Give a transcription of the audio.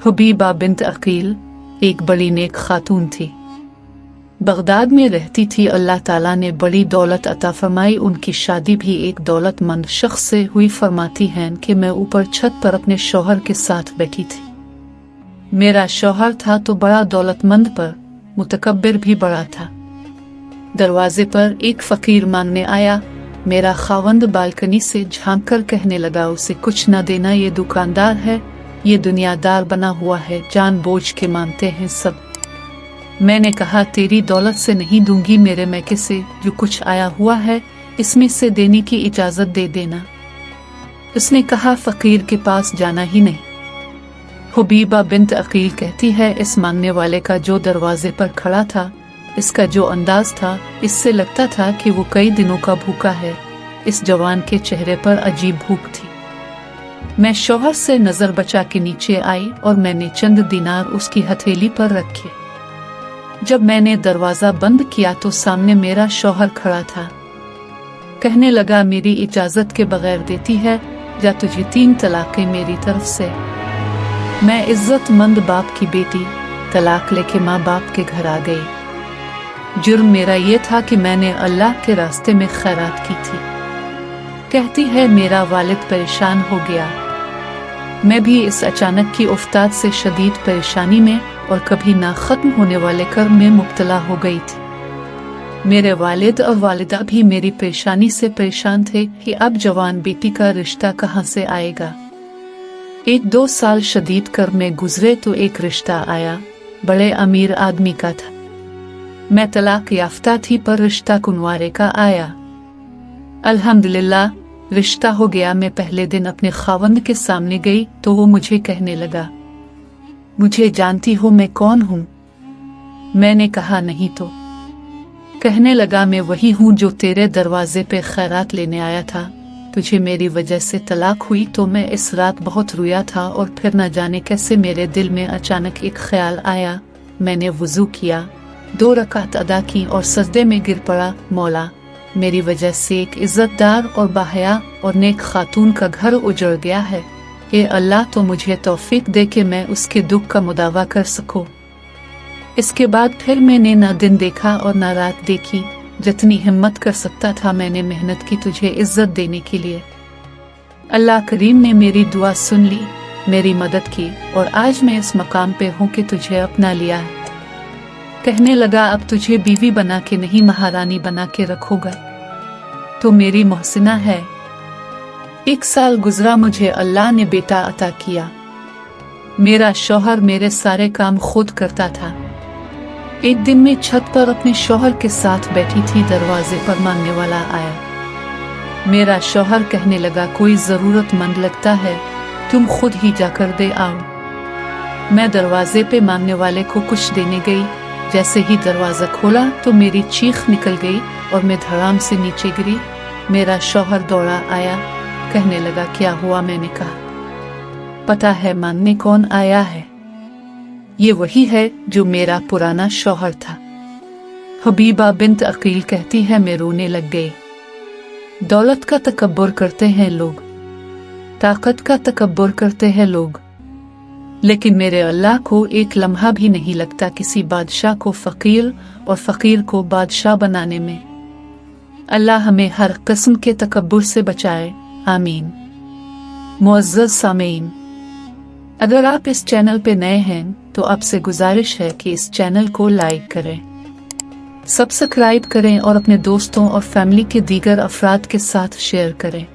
Habiba bint Aqeel एक बड़ी नेक खातून थी। बगदाद में रहती थी। अल्लाह ताला ने बड़ी दौलत अता फरमाई। उनकी शादी भी एक दौलतमंद शख्स से हुई। फरमाती हैं कि मैं ऊपर छत पर अपने शौहर के साथ बैठी थी। मेरा शौहर था तो बड़ा दौलतमंद पर मुतकब्बिर भी बड़ा था। दरवाजे पर एक फकीर मांगने आया। मेरा खावंद बालकनी से झांक कर कहने लगा, उसे कुछ न देना, ये दुकानदार है, ये दुनियादार बना हुआ है, जानबूझ के मानते हैं सब। मैंने कहा, तेरी दौलत से नहीं दूंगी, मेरे मैके से जो कुछ आया हुआ है इसमें से देने की इजाजत दे देना। उसने कहा, फकीर के पास जाना ही नहीं। हबीबा बिन्त अकील कहती है, इस मांगने वाले का जो दरवाजे पर खड़ा था, इसका जो अंदाज था, इससे लगता था कि वो कई दिनों का भूखा है। इस जवान के चेहरे पर अजीब भूख थी। मैं शौहर से नजर बचा के नीचे आई और मैंने चंद दिनार उसकी हथेली पर रखे। जब मैंने दरवाजा बंद किया तो सामने मेरा शौहर खड़ा था। कहने लगा, मेरी इजाजत के बगैर देती है या तुझे 3 तलाकें मेरी तरफ से। मैं इज्जतमंद बाप की बेटी तलाक लेके माँ बाप के घर आ गई। जुर्म मेरा ये था कि मैंने अल्लाह के रास्ते में खैरात की थी। कहती है, मेरा वालिद परेशान हो गया। मैं भी इस अचानक की उफ्ताद से शदीद परेशानी में और कभी ना खत्म होने वाले कर्म में मुब्तला हो गई थी। मेरे वालिद और वालिदा भी मेरी परेशानी से परेशान थे कि अब जवान बेटी का रिश्ता कहाँ से आएगा। 1-2 साल शदीद कर्म में गुजरे तो एक रिश्ता आया। बड़े अमीर आदमी का था। मैं तलाक याफ्ता थी पर रिश्ता कुंवारे का आया। अल्हम्दुलिल्लाह रिश्ता हो गया। मैं पहले दिन अपने खावंद के सामने गई तो वो मुझे कहने लगा, मुझे जानती हो मैं कौन हूँ? मैंने कहा, नहीं तो। कहने लगा, मैं वही हूँ जो तेरे दरवाजे पे खैरात लेने आया था। तुझे मेरी वजह से तलाक हुई तो मैं इस रात बहुत रोया था और फिर न जाने कैसे मेरे दिल में अचानक एक ख्याल आया। मैंने वुजू किया, 2 रकात अदा की और सजदे में गिर पड़ा। मौला, मेरी वजह से एक इज्जतदार और बाहया और नेक खातून का घर उजड़ गया है। ए अल्लाह, तो मुझे तौफीक दे कि मैं उसके दुख का मुदावा कर सकूं। इसके बाद फिर मैंने ना दिन देखा और ना रात देखी। जितनी हिम्मत कर सकता था मैंने मेहनत की तुझे इज्जत देने के लिए। अल्लाह करीम ने मेरी दुआ सुन ली, मेरी मदद की और आज मैं इस मकाम पे हूँ कि तुझे अपना लिया है। कहने लगा, अब तुझे बीवी बना के नहीं महारानी बना के रखूंगा। तो मेरी मोहसिना है। 1 साल गुजरा, मुझे अल्लाह ने बेटा अता किया। मेरा शौहर मेरे सारे काम खुद करता था। एक दिन मैं छत पर अपने शौहर के साथ बैठी थी। दरवाजे पर मांगने वाला आया। मेरा शौहर कहने लगा, कोई जरूरतमंद लगता है, तुम खुद ही जाकर दे आओ। मैं दरवाजे पे मांगने वाले को कुछ देने गई। जैसे ही दरवाजा खोला तो मेरी चीख निकल गई और मैं धड़ाम से नीचे गिरी। मेरा शौहर दौड़ा आया। कहने लगा, क्या हुआ? मैंने कहा, पता है मांगने कौन आया है? ये वही है जो मेरा पुराना शौहर था। हबीबा बिन्त अकील कहती है, मैं रोने लग गई। दौलत का तकब्बुर करते हैं लोग, ताकत का तकब्बुर करते हैं लोग, लेकिन मेरे अल्लाह को एक लम्हा भी नहीं लगता किसी बादशाह को फकीर और फकीर को बादशाह बनाने में। अल्लाह हमें हर किस्म के तकब्बुर से बचाए, आमीन। मुअज़्ज़ज़ सामीन, अगर आप इस चैनल पे नए हैं तो आपसे गुजारिश है कि इस चैनल को लाइक करें, सब्सक्राइब करें और अपने दोस्तों और फैमिली के दीगर अफराद के साथ शेयर करें।